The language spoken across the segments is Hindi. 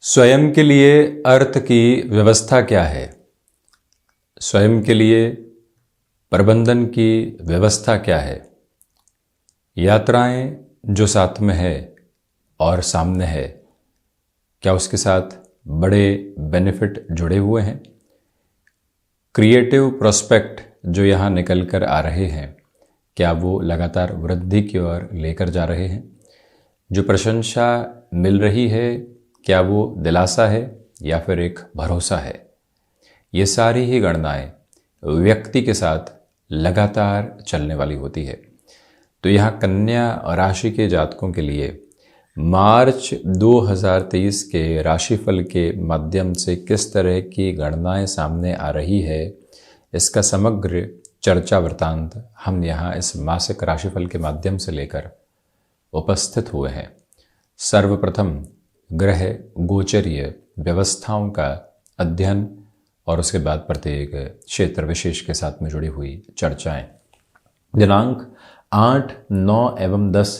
स्वयं के लिए अर्थ की व्यवस्था क्या है? स्वयं के लिए प्रबंधन की व्यवस्था क्या है? यात्राएं जो साथ में है और सामने है, क्या उसके साथ बड़े बेनिफिट जुड़े हुए हैं? क्रिएटिव प्रोस्पेक्ट जो यहाँ निकल कर आ रहे हैं, क्या वो लगातार वृद्धि की ओर लेकर जा रहे हैं? जो प्रशंसा मिल रही है, क्या वो दिलासा है या फिर एक भरोसा है? ये सारी ही गणनाएं व्यक्ति के साथ लगातार चलने वाली होती है। तो यहाँ कन्या राशि के जातकों के लिए मार्च 2023 के राशिफल के माध्यम से किस तरह की गणनाएं सामने आ रही है, इसका समग्र चर्चा वृत्तांत हम यहाँ इस मासिक राशिफल के माध्यम से लेकर उपस्थित हुए हैं। सर्वप्रथम ग्रह गोचरीय व्यवस्थाओं का अध्ययन और उसके बाद प्रत्येक क्षेत्र विशेष के साथ में जुड़ी हुई चर्चाएं। दिनांक 8, 9 एवं 10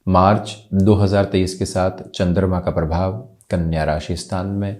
मार्च 2023 के साथ चंद्रमा का प्रभाव कन्या राशि स्थान में,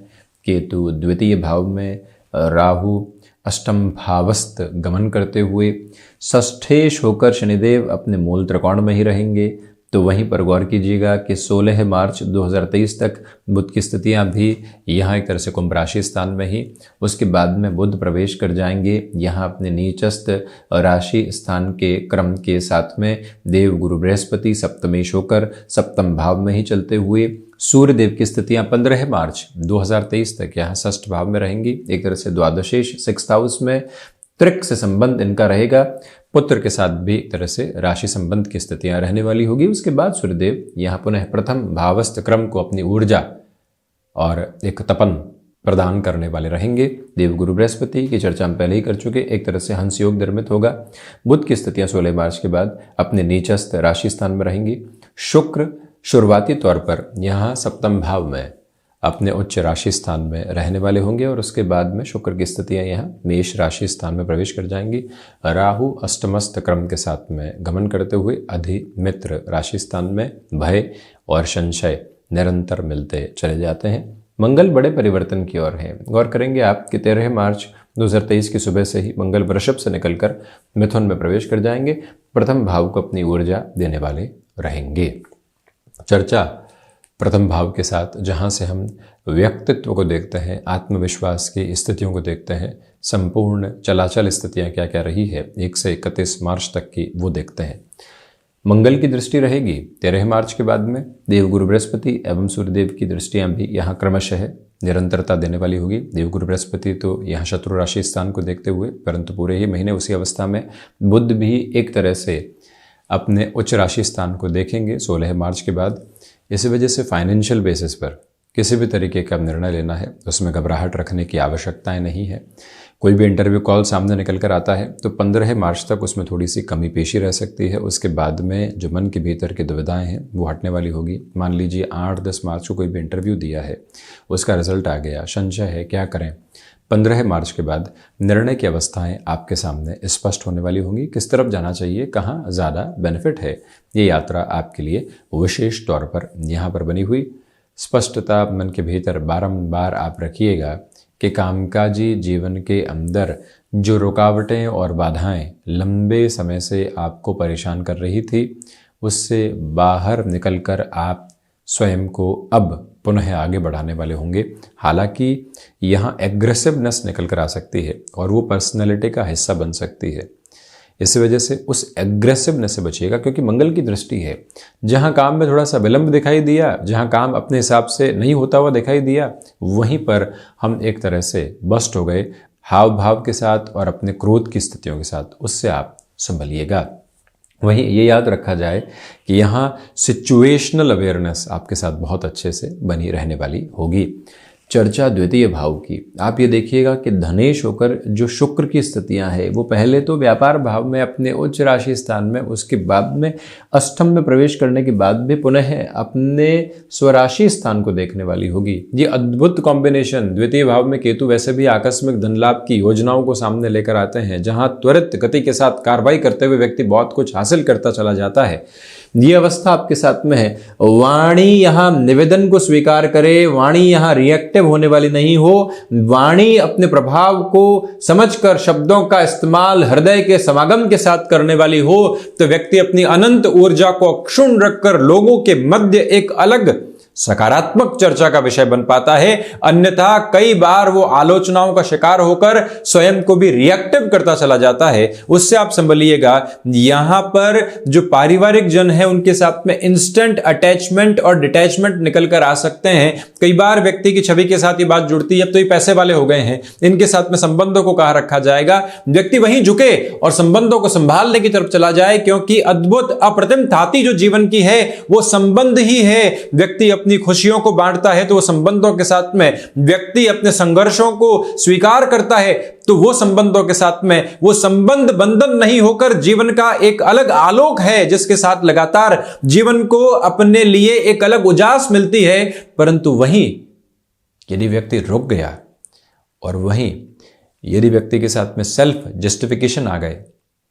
केतु द्वितीय भाव में, राहु अष्टम भावस्थ गमन करते हुए षष्ठेश होकर शनिदेव अपने मूल त्रिकोण में ही रहेंगे। तो वहीं पर गौर कीजिएगा कि 16 मार्च 2023 तक बुध की स्थितियां भी यहाँ एक तरह से कुंभ राशि स्थान में ही, उसके बाद में बुध प्रवेश कर जाएंगे यहाँ अपने नीचस्थ राशि स्थान के क्रम के साथ में। देव गुरु बृहस्पति सप्तमेश होकर सप्तम भाव में ही चलते हुए सूर्य देव की स्थितियां 15 मार्च 2023 तक यहाँ षष्ठ भाव में रहेंगी, एक तरह से द्वादशेश 6th हाउस में। त्रिक से संबंध इनका रहेगा, पुत्र के साथ भी एक तरह से राशि संबंध की स्थितियां रहने वाली होगी। उसके बाद सूर्यदेव यहाँ पुनः प्रथम भावस्थ क्रम को अपनी ऊर्जा और एक तपन प्रदान करने वाले रहेंगे। देवगुरु बृहस्पति की चर्चा हम पहले ही कर चुके, एक तरह से हंस योग निर्मित होगा। बुध की स्थितियां 16 मार्च के बाद अपने नीचस्थ राशि स्थान में रहेंगी। शुक्र शुरुआती तौर पर यहाँ सप्तम भाव में अपने उच्च राशि स्थान में रहने वाले होंगे और उसके बाद में शुक्र की स्थितियां यहाँ मेष राशि स्थान में प्रवेश कर जाएंगी। राहु अष्टमस्थ क्रम के साथ में गमन करते हुए अधिमित्र राशि स्थान में भय और संशय निरंतर मिलते चले जाते हैं। मंगल बड़े परिवर्तन की ओर है। गौर करेंगे आप कि 13 मार्च 2023 की सुबह से ही मंगल वृषभ से निकलकर मिथुन में प्रवेश कर जाएंगे, प्रथम भाव को अपनी ऊर्जा देने वाले रहेंगे। चर्चा प्रथम भाव के साथ, जहां से हम व्यक्तित्व को देखते हैं, आत्मविश्वास की स्थितियों को देखते हैं, संपूर्ण चलाचल स्थितियां क्या क्या रही है 1 से 31 मार्च तक की, वो देखते हैं। मंगल की दृष्टि रहेगी 13 मार्च के बाद में। देवगुरु बृहस्पति एवं सूर्यदेव की दृष्टियां भी यहाँ क्रमशः निरंतरता देने वाली होगी। देवगुरु बृहस्पति तो यहाँ शत्रु राशि स्थान को देखते हुए, परंतु पूरे ही महीने उसी अवस्था में बुध भी एक तरह से अपने उच्च राशि स्थान को देखेंगे 16 मार्च के बाद। इसी वजह से फाइनेंशियल बेसिस पर किसी भी तरीके का निर्णय लेना है, उसमें घबराहट रखने की आवश्यकताएं नहीं है। कोई भी इंटरव्यू कॉल सामने निकल कर आता है तो 15 मार्च तक उसमें थोड़ी सी कमी पेशी रह सकती है। उसके बाद में जो मन के भीतर की दुविधाएं हैं वो हटने वाली होगी। मान लीजिए 8-10 मार्च को कोई भी इंटरव्यू दिया है, उसका रिजल्ट आ गया, संशय है क्या करें, 15 मार्च के बाद निर्णय की अवस्थाएं आपके सामने स्पष्ट होने वाली होंगी। किस तरफ जाना चाहिए, कहाँ ज़्यादा बेनिफिट है, ये यात्रा आपके लिए विशेष तौर पर यहाँ पर बनी हुई। स्पष्टता मन के भीतर बारंबार आप रखिएगा कि कामकाजी जीवन के अंदर जो रुकावटें और बाधाएं लंबे समय से आपको परेशान कर रही थी, उससे बाहर निकलकर आप स्वयं को अब पुनः आगे बढ़ाने वाले होंगे। हालांकि यहाँ एग्रेसिवनेस निकल कर आ सकती है और वो पर्सनैलिटी का हिस्सा बन सकती है। इस वजह से उस एग्रेसिवनेस से बचिएगा, क्योंकि मंगल की दृष्टि है। जहाँ काम में थोड़ा सा विलंब दिखाई दिया, जहाँ काम अपने हिसाब से नहीं होता हुआ दिखाई दिया, वहीं पर हम एक तरह से बस्ट हो गए हाव भाव के साथ और अपने क्रोध की स्थितियों के साथ। उससे आप संभलिएगा। वहीं ये याद रखा जाए कि यहाँ सिचुएशनल अवेयरनेस आपके साथ बहुत अच्छे से बनी रहने वाली होगी। चर्चा द्वितीय भाव की। आप ये देखिएगा कि धनेश होकर जो शुक्र की स्थितियां हैं वो पहले तो व्यापार भाव में अपने उच्च राशि स्थान में, उसके बाद में अष्टम में प्रवेश करने के बाद भी पुनः अपने स्वराशि स्थान को देखने वाली होगी। ये अद्भुत कॉम्बिनेशन, द्वितीय भाव में केतु वैसे भी आकस्मिक धन लाभ की योजनाओं को सामने लेकर आते हैं, जहां त्वरित गति के साथ कार्रवाई करते हुए व्यक्ति बहुत कुछ हासिल करता चला जाता है। ये अवस्था आपके साथ में है। वाणी यहां निवेदन को स्वीकार करे, वाणी यहां रिएक्टिव होने वाली नहीं हो, वाणी अपने प्रभाव को समझकर शब्दों का इस्तेमाल हृदय के समागम के साथ करने वाली हो, तो व्यक्ति अपनी अनंत ऊर्जा को अक्षुण्ण रखकर लोगों के मध्य एक अलग सकारात्मक चर्चा का विषय बन पाता है। अन्यथा कई बार वो आलोचनाओं का शिकार होकर स्वयं को भी रिएक्टिव करता चला जाता है। उससे आप संभलिएगा। यहां पर जो पारिवारिक जन है उनके साथ में इंस्टेंट अटैचमेंट और डिटैचमेंट निकल कर आ सकते हैं। कई बार व्यक्ति की छवि के साथ ये बात जुड़ती है, अब तो ये पैसे वाले हो गए हैं, इनके साथ में संबंधों को कहां रखा जाएगा। व्यक्ति वहीं झुके और संबंधों को संभालने की तरफ चला जाए, क्योंकि अद्भुत अप्रतिम थाती जो जीवन की है वो संबंध ही है। व्यक्ति अपनी खुशियों को बांटता है तो वो संबंधों के साथ में, व्यक्ति अपने संघर्षों को स्वीकार करता है तो वो संबंधों के साथ में, वो संबंध बंधन नहीं होकर जीवन का एक अलग आलोक है, जिसके साथ लगातार जीवन को अपने लिए एक अलग उजास मिलती है। परंतु वहीं यदि व्यक्ति रुक गया और वहीं यदि व्यक्ति के साथ में सेल्फ जस्टिफिकेशन आ गए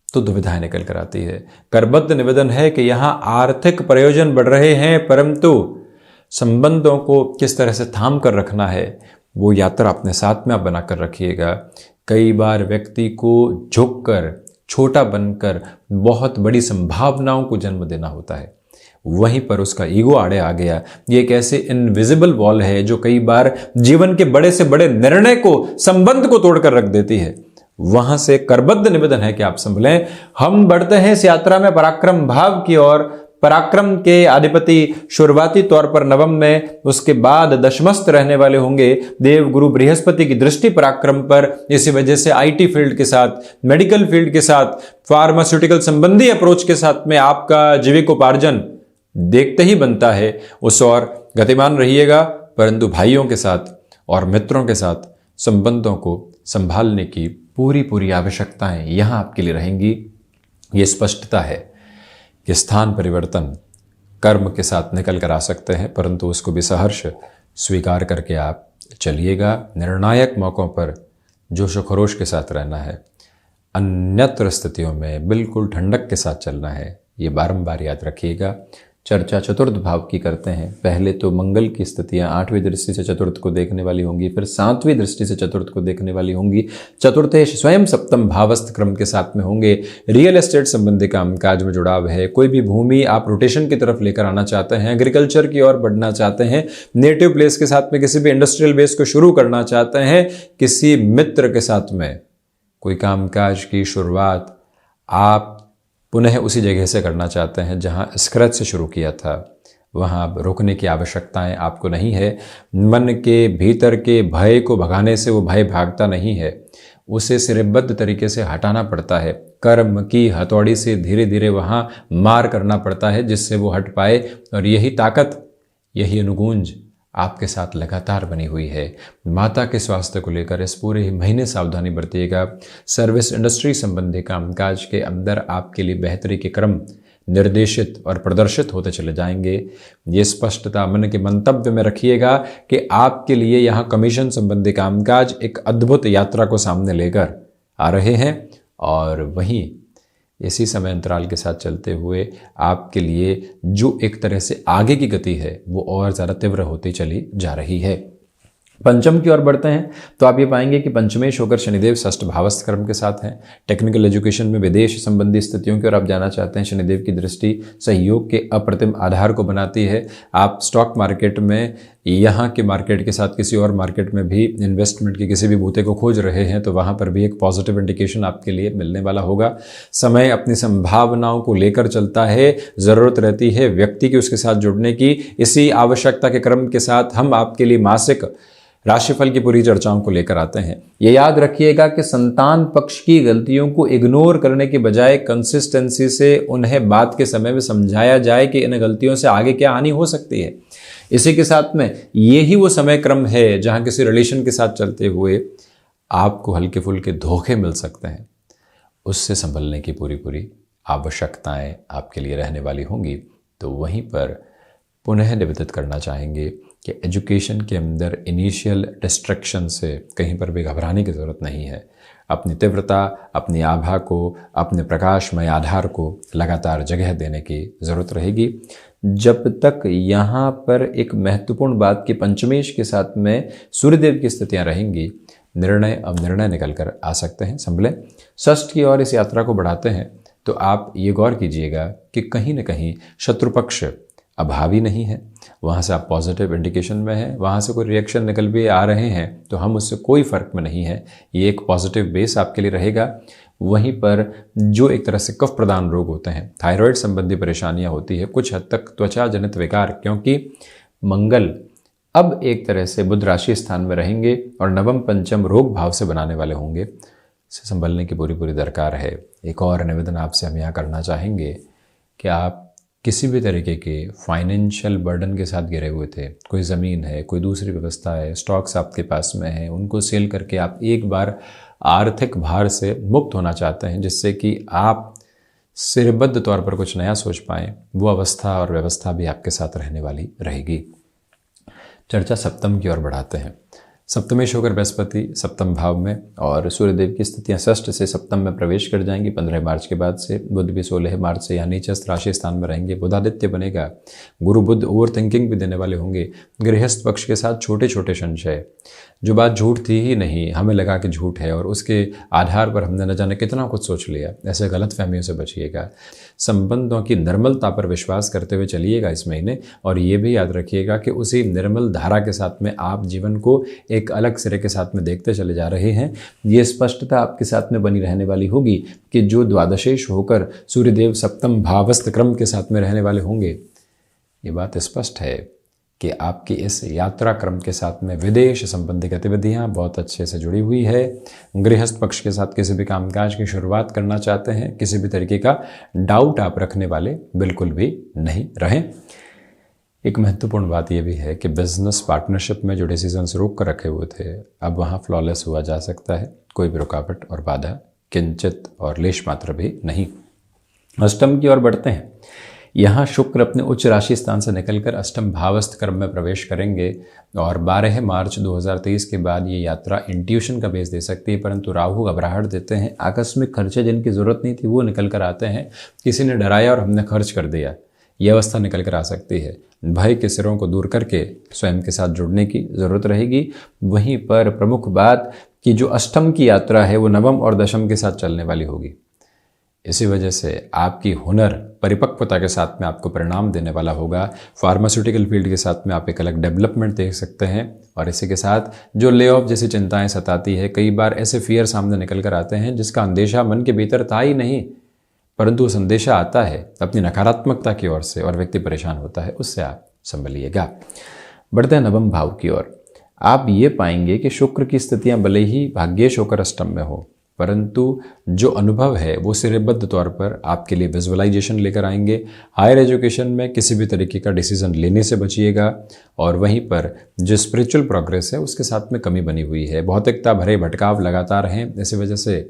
तो दुविधाएं निकल कर आती है। करबद्ध निवेदन है कि यहां आर्थिक प्रयोजन बढ़ रहे हैं, परंतु संबंधों को किस तरह से थाम कर रखना है वो यात्रा अपने साथ में आप बनाकर रखिएगा। कई बार व्यक्ति को झुककर, छोटा बनकर बहुत बड़ी संभावनाओं को जन्म देना होता है, वहीं पर उसका ईगो आड़े आ गया। ये एक ऐसे इनविजिबल वॉल है जो कई बार जीवन के बड़े से बड़े निर्णय को, संबंध को तोड़कर रख देती है। वहां से करबद्ध निवेदन है कि आप संभलें। हम बढ़ते हैं इस यात्रा में पराक्रम भाव की ओर। पराक्रम के अधिपति शुरुआती तौर पर नवम में, उसके बाद दशमस्थ रहने वाले होंगे देव गुरु बृहस्पति की दृष्टि पराक्रम पर। इसी वजह से आईटी फील्ड के साथ, मेडिकल फील्ड के साथ, फार्मास्यूटिकल संबंधी अप्रोच के साथ में आपका जीविकोपार्जन देखते ही बनता है। उस ओर गतिमान रहिएगा, परंतु भाइयों के साथ और मित्रों के साथ संबंधों को संभालने की पूरी आवश्यकताएं यहां आपके लिए रहेंगी। ये स्पष्टता है कि स्थान परिवर्तन कर्म के साथ निकल कर आ सकते हैं, परंतु उसको भी सहर्ष स्वीकार करके आप चलिएगा। निर्णायक मौक़ों पर जोश व खरोश के साथ रहना है, अन्यत्र स्थितियों में बिल्कुल ठंडक के साथ चलना है, ये बारंबार याद रखिएगा। चर्चा चतुर्थ भाव की करते हैं। पहले तो मंगल की स्थितियां 8वीं दृष्टि से चतुर्थ को देखने वाली होंगी, फिर 7वीं दृष्टि से चतुर्थ को देखने वाली होंगी। चतुर्थेश स्वयं सप्तम भावस्थ क्रम के साथ में होंगे। रियल एस्टेट संबंधी कामकाज में जुड़ाव है। कोई भी भूमि आप रोटेशन की तरफ लेकर आना चाहते हैं, एग्रीकल्चर की ओर बढ़ना चाहते हैं, नेटिव प्लेस के साथ में किसी भी इंडस्ट्रियल बेस को शुरू करना चाहते हैं, किसी मित्र के साथ में कोई कामकाज की शुरुआत आप पुनः उसी जगह से करना चाहते हैं जहां स्क्रैच से शुरू किया था, वहां अब रुकने की आवश्यकताएं आपको नहीं है। मन के भीतर के भय को भगाने से वो भय भागता नहीं है, उसे सिरबद्ध तरीके से हटाना पड़ता है। कर्म की हथौड़ी से धीरे धीरे वहां मार करना पड़ता है जिससे वो हट पाए, और यही ताकत, यही अनुगूंज आपके साथ लगातार बनी हुई है। माता के स्वास्थ्य को लेकर इस पूरे ही महीने सावधानी बरतिएगा। सर्विस इंडस्ट्री संबंधी कामकाज के अंदर आपके लिए बेहतरी के क्रम निर्देशित और प्रदर्शित होते चले जाएंगे। ये स्पष्टता मन के मंतव्य में रखिएगा कि आपके लिए यहाँ कमीशन संबंधी कामकाज एक अद्भुत यात्रा को सामने लेकर आ रहे हैं, और वहीं इसी समय अंतराल के साथ चलते हुए आपके लिए जो एक तरह से आगे की गति है वो और ज़्यादा तीव्र होती चली जा रही है। पंचम की ओर बढ़ते हैं तो आप ये पाएंगे कि पंचमेश होकर शनिदेव षष्ठ भावस्थ कर्म के साथ हैं। टेक्निकल एजुकेशन में विदेश संबंधी स्थितियों की ओर आप जाना चाहते हैं, शनिदेव की दृष्टि सहयोग के अप्रतिम आधार को बनाती है। आप स्टॉक मार्केट में, यहाँ के मार्केट के साथ किसी और मार्केट में भी इन्वेस्टमेंट के किसी भी बूते को खोज रहे हैं तो वहाँ पर भी एक पॉजिटिव इंडिकेशन आपके लिए मिलने वाला होगा। समय अपनी संभावनाओं को लेकर चलता है, ज़रूरत रहती है व्यक्ति की उसके साथ जुड़ने की। इसी आवश्यकता के क्रम के साथ हम आपके लिए मासिक राशिफल की पूरी चर्चाओं को लेकर आते हैं। ये याद रखिएगा कि संतान पक्ष की गलतियों को इग्नोर करने के बजाय कंसिस्टेंसी से उन्हें बात के समय में समझाया जाए कि इन गलतियों से आगे क्या हानि हो सकती है। इसी के साथ में ये ही वो समय क्रम है जहां किसी रिलेशन के साथ चलते हुए आपको हल्के फुल्के धोखे मिल सकते हैं। उससे संभलने की पूरी पूरी आवश्यकताएं आपके लिए रहने वाली होंगी। तो वहीं पर पुनः निवेदित करना चाहेंगे कि एजुकेशन के अंदर इनिशियल डिस्ट्रैक्शन से कहीं पर भी घबराने की ज़रूरत नहीं है। अपनी तीव्रता, अपनी आभा को, अपने प्रकाशमय आधार को लगातार जगह देने की ज़रूरत रहेगी। जब तक यहाँ पर एक महत्वपूर्ण बात की पंचमेश के साथ में सूर्यदेव की स्थितियाँ रहेंगी, निर्णय अब निर्णय निकल कर आ सकते हैं। संभलें। षष्ठ की ओर इस यात्रा को बढ़ाते हैं तो आप ये गौर कीजिएगा कि कहीं न कहीं शत्रुपक्ष अभावी नहीं है। वहाँ से आप पॉजिटिव इंडिकेशन में हैं, वहाँ से कोई रिएक्शन निकल भी आ रहे हैं तो हम उससे कोई फ़र्क में नहीं है। ये एक पॉजिटिव बेस आपके लिए रहेगा। वहीं पर जो एक तरह से कफ प्रदान रोग होते हैं, थायराइड संबंधी परेशानियाँ होती है, कुछ हद तक त्वचा जनित विकार, क्योंकि मंगल अब एक तरह से बुध राशि स्थान में रहेंगे और नवम पंचम रोग भाव से बनाने वाले होंगे, से संभलने की पूरी पूरी दरकार है। एक और निवेदन आपसे हम यहाँ करना चाहेंगे कि आप किसी भी तरीके के फाइनेंशियल बर्डन के साथ घिरे हुए थे, कोई ज़मीन है, कोई दूसरी व्यवस्था है, स्टॉक्स आपके पास में हैं, उनको सेल करके आप एक बार आर्थिक भार से मुक्त होना चाहते हैं, जिससे कि आप सिरबद्ध तौर पर कुछ नया सोच पाएँ, वो अवस्था और व्यवस्था भी आपके साथ रहने वाली रहेगी। चर्चा सप्तम की ओर बढ़ाते हैं। सप्तमेश होकर बृहस्पति सप्तम भाव में और सूर्यदेव की स्थितियां षष्ठ से सप्तम में प्रवेश कर जाएंगी 15 मार्च के बाद से। बुध भी 16 मार्च से यहाँ नीचस्थ राशि स्थान में रहेंगे। बुधादित्य बनेगा। गुरु बुध ओवर थिंकिंग भी देने वाले होंगे। गृहस्थ पक्ष के साथ छोटे छोटे संशय, जो बात झूठ थी ही नहीं, हमें लगा कि झूठ है और उसके आधार पर हमने न जाने कितना कुछ सोच लिया, ऐसे गलत फहमियों से बचिएगा। संबंधों की निर्मलता पर विश्वास करते हुए चलिएगा इस महीने, और ये भी याद रखिएगा कि उसी निर्मल धारा के साथ में आप जीवन को एक अलग सिरे के साथ में देखते चले जा रहे हैं। ये स्पष्टता आपके साथ में बनी रहने वाली होगी कि जो द्वादशेश होकर सूर्यदेव सप्तम भावस्थ क्रम के साथ में रहने वाले होंगे, ये बात स्पष्ट है कि आपकी इस यात्रा क्रम के साथ में विदेश संबंधी गतिविधियां बहुत अच्छे से जुड़ी हुई है। गृहस्थ पक्ष के साथ किसी भी कामकाज की शुरुआत करना चाहते हैं, किसी भी तरीके का डाउट आप रखने वाले बिल्कुल भी नहीं रहें। एक महत्वपूर्ण बात यह भी है कि बिजनेस पार्टनरशिप में जो डिसीजंस रोक कर रखे हुए थे, अब वहाँ फ्लॉलेस हुआ जा सकता है। कोई भी रुकावट और बाधा किंचित और लेश मात्र भी नहीं। अष्टम की ओर बढ़ते हैं। यहाँ शुक्र अपने उच्च राशि स्थान से निकलकर अष्टम भावस्थ क्रम में प्रवेश करेंगे और 12 मार्च 2023 के बाद ये यात्रा इंट्यूशन का बेस दे सकती है, परंतु राहु घबराहट देते हैं। आकस्मिक खर्चे जिनकी ज़रूरत नहीं थी वो निकल कर आते हैं। किसी ने डराया और हमने खर्च कर दिया, ये अवस्था निकल कर आ सकती है। भय के सिरों को दूर करके स्वयं के साथ जुड़ने की ज़रूरत रहेगी। वहीं पर प्रमुख बात कि जो अष्टम की यात्रा है वो नवम और दशम के साथ चलने वाली होगी। इसी वजह से आपकी हुनर परिपक्वता के साथ में आपको परिणाम देने वाला होगा। फार्मास्यूटिकल फील्ड के साथ में आप एक अलग डेवलपमेंट देख सकते हैं। और इसी के साथ जो ले ऑफ जैसी चिंताएं सताती है, कई बार ऐसे फियर सामने निकल कर आते हैं जिसका अंदेशा मन के भीतर था ही नहीं, परंतु उस अंदेशा आता है अपनी नकारात्मकता की ओर से और व्यक्ति परेशान होता है। उससे आप संभलिएगा। बढ़ते हैं नवम भाव की ओर। आप ये पाएंगे कि शुक्र की स्थितियां भले ही भाग्येश होकर अष्टम में हो, परंतु जो अनुभव है वो सिरेबद्ध तौर पर आपके लिए विजुअलाइजेशन लेकर आएंगे। हायर एजुकेशन में किसी भी तरीके का डिसीजन लेने से बचिएगा। और वहीं पर जो स्पिरिचुअल प्रोग्रेस है उसके साथ में कमी बनी हुई है। भौतिकता भरे भटकाव लगातार हैं, इसी वजह से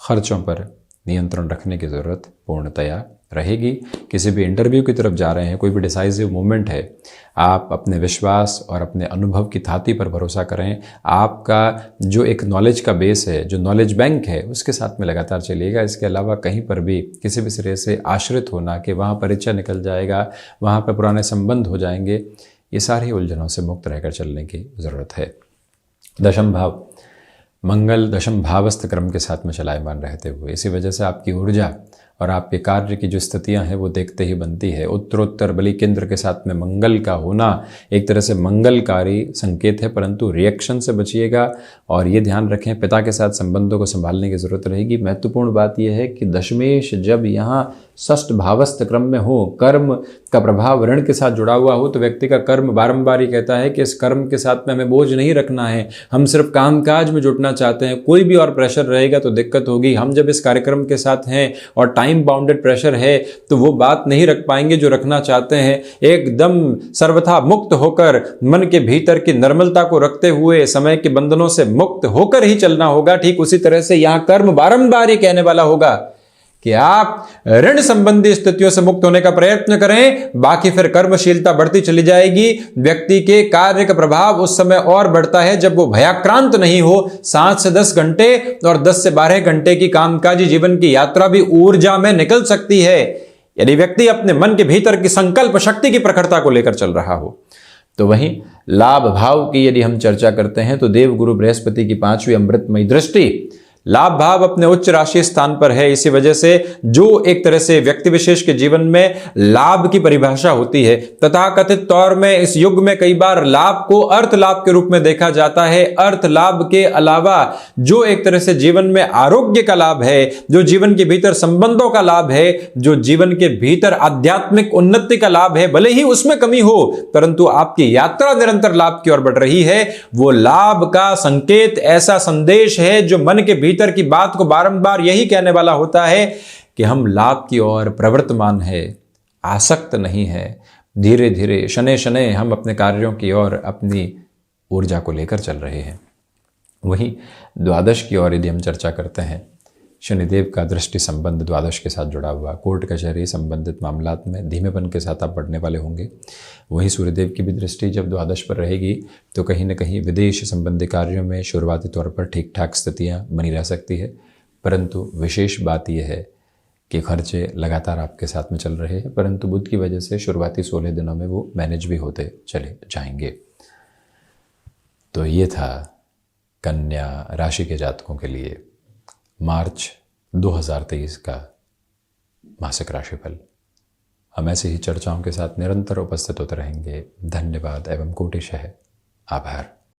खर्चों पर नियंत्रण रखने की ज़रूरत पूर्णतया रहेगी। किसी भी इंटरव्यू की तरफ जा रहे हैं, कोई भी डिसाइसिव मूवमेंट है, आप अपने विश्वास और अपने अनुभव की थाती पर भरोसा करें। आपका जो एक नॉलेज का बेस है, जो नॉलेज बैंक है, उसके साथ में लगातार चलिएगा। इसके अलावा कहीं पर भी किसी भी सिरे से आश्रित होना कि वहाँ परिचय निकल जाएगा, वहाँ पर पुराने संबंध हो जाएंगे, ये सारी उलझनों से मुक्त रहकर चलने की ज़रूरत है। दशम भाव मंगल दशम भावस्थ क्रम के साथ में चलायमान रहते हुए, इसी वजह से आपकी ऊर्जा और आपके कार्य की जो स्थितियां हैं वो देखते ही बनती है। उत्तरोत्तर बलि केंद्र के साथ में मंगल का होना एक तरह से मंगलकारी संकेत है, परंतु रिएक्शन से बचिएगा और ये ध्यान रखें पिता के साथ संबंधों को संभालने की जरूरत रहेगी। महत्वपूर्ण बात यह है कि दशमेश जब यहाँ षष्ठ भावस्थ क्रम में हो, कर्म का प्रभाव ऋण के साथ जुड़ा हुआ हो, तो व्यक्ति का कर्म बारंबार ही कहता है कि इस कर्म के साथ में हमें बोझ नहीं रखना है, हम सिर्फ कामकाज में जुटना चाहते हैं। कोई भी और प्रेशर रहेगा तो दिक्कत होगी। हम जब इस कार्यक्रम के साथ हैं और टाइम बाउंडेड प्रेशर है तो वो बात नहीं रख पाएंगे जो रखना चाहते हैं। एकदम सर्वथा मुक्त होकर, मन के भीतर की निर्मलता को रखते हुए, समय के बंधनों से मुक्त होकर ही चलना होगा। ठीक उसी तरह से यहां कर्म बारंबार ही कहने वाला होगा कि आप ऋण संबंधी स्थितियों से मुक्त होने का प्रयत्न करें, बाकी फिर कर्मशीलता बढ़ती चली जाएगी। व्यक्ति के कार्य का प्रभाव उस समय और बढ़ता है जब वो भयाक्रांत नहीं हो। 7 से 10 घंटे और 10 से 12 घंटे की कामकाजी जीवन की यात्रा भी ऊर्जा में निकल सकती है यदि व्यक्ति अपने मन के भीतर की संकल्प शक्ति की प्रखरता को लेकर चल रहा हो। तो वहीं लाभ भाव की यदि हम चर्चा करते हैं तो देवगुरु बृहस्पति की 5वीं अमृतमयी दृष्टि लाभ भाव अपने उच्च राशि स्थान पर है। इसी वजह से जो एक तरह से व्यक्ति विशेष के जीवन में लाभ की परिभाषा होती है, तथाकथित तौर में इस युग में कई बार लाभ को अर्थ लाभ के रूप में देखा जाता है। अर्थ लाभ के अलावा जो एक तरह से जीवन में आरोग्य का लाभ है, जो जीवन के भीतर संबंधों का लाभ है, जो जीवन के भीतर आध्यात्मिक उन्नति का लाभ है, भले ही उसमें कमी हो परंतु आपकी यात्रा निरंतर लाभ की ओर बढ़ रही है, वो लाभ का संकेत, ऐसा संदेश है जो मन के भीतर की बात को बारंबार यही कहने वाला होता है कि हम लाभ की ओर प्रवर्तमान है, आसक्त नहीं है। धीरे धीरे शनै शनै हम अपने कार्यों की ओर अपनी ऊर्जा को लेकर चल रहे हैं। वहीं द्वादश की ओर यदि हम चर्चा करते हैं, शनिदेव का दृष्टि संबंध द्वादश के साथ जुड़ा हुआ, कोर्ट कचहरी संबंधित मामलात में धीमेपन के साथ आप बढ़ने वाले होंगे। वहीं सूर्यदेव की भी दृष्टि जब द्वादश पर रहेगी तो कहीं न कहीं विदेश संबंधी कार्यों में शुरुआती तौर पर ठीक ठाक स्थितियां बनी रह सकती है, परंतु विशेष बात यह है कि खर्चे लगातार आपके साथ में चल रहे हैं, परंतु बुध की वजह से शुरुआती 16 दिनों में वो मैनेज भी होते चले जाएंगे। तो ये था कन्या राशि के जातकों के लिए मार्च 2023 का मासिक राशिफल। हम ऐसे ही चर्चाओं के साथ निरंतर उपस्थित होते रहेंगे। धन्यवाद एवं कोटिशः आभार।